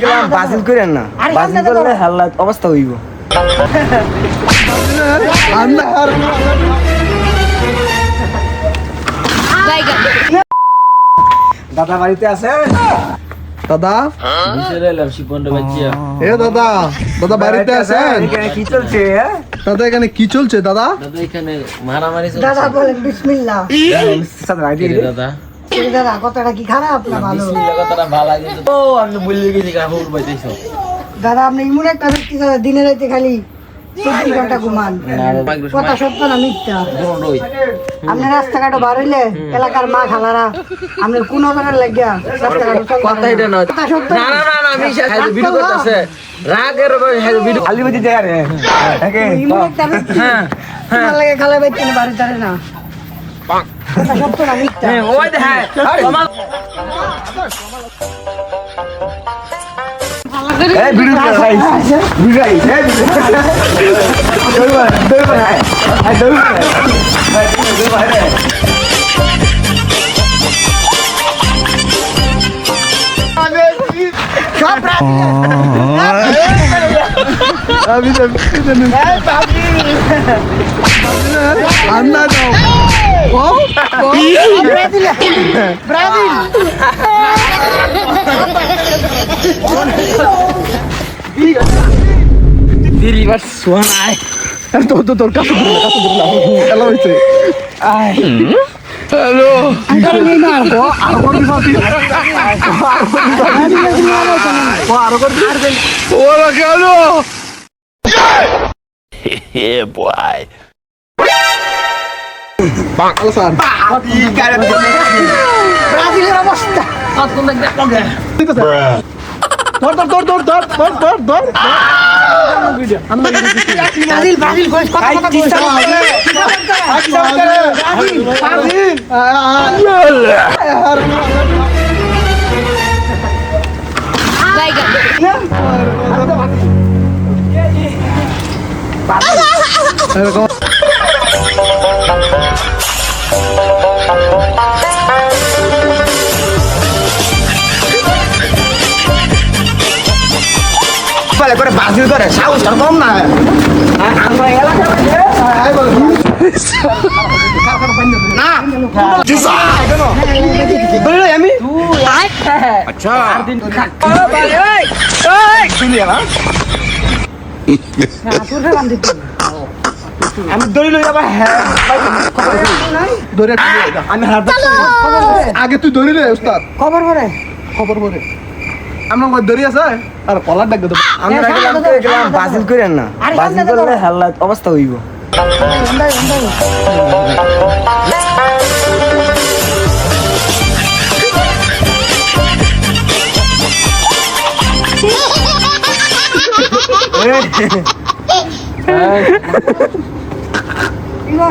দেখলাম বাজিল করেন না, বাজিল করলে হাল্লা অবস্থা হইব। দাদা বাড়িতে আছে? দাদা এ দাদা, দাদা বাড়িতে আছেন? কি চলছে? দাদা এখানে কি চলছে? দাদা এখানে মারামারি চলছে। দাদা বলেন বিসমিল্লাহ। দাদা কথাটা কি খারাপ না ভালো? বিসমিল্লাহ কথাটা ভালো কিন্তু ও আমি বললি গেছি কাপড় পাইতেছো। দাদা আপনি এমন একটা ব্যক্তি দাদা দিনে রাতে খালি 24 ঘন্টা ঘুমান, কথা সত্য না মিথ্যা? আপনি রাস্তাঘাটে বার হইলে এলাকার মা খালারা আপনার কোন ধরনের লাগিয়া রাস্তাঘাটে কথা এটা নয়। কথা সত্য না না না না, আমি ভিডিও করতেছে রাগের ভিডিও খালি বাজি যায় রে। এমন একটা ব্যক্তি তোমার লাগে খালা বাইতে বাড়ি তারে না, কথা সত্য না মিথ্যা? ওই দেখে এই ভিডিও ভাই, ভিডিও এই দৌড় দৌড় ভাই, এই দৌড় ভাই, দৌড় ভাই রে। আমি আন্না যাও ব্রাজিল দিলিবার সোয়ান আয় তোর তো তোর কাছে খেলা হয়েছে। হ্যালো ওরা কেন স্যার ব্রাজিলের অবস্থা ধর ধর ধর ধর ধর ধর ধর ধর ব্রাজিল ব্রাজিল কইস কথা কথা কইস বলে করে বাজিল করে সাহসটা কম না। আমরা এলাকায় না বলে আমি আচ্ছা শুনিয়া না আমি দড়ি লই যাবা। হ্যাঁ ধরে আমি হাত আগে তুই ধরি রে উস্তাদ, খবর করে খবর করে আমরা ধরি আছে আর কলার ডাক দেবো। আমরা দেখলাম বাজিল করেন না, বাজিল করলে হাল্লা অবস্থা হইব।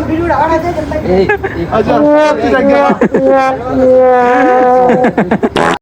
ভিডিওটা বানাতে আচ্ছা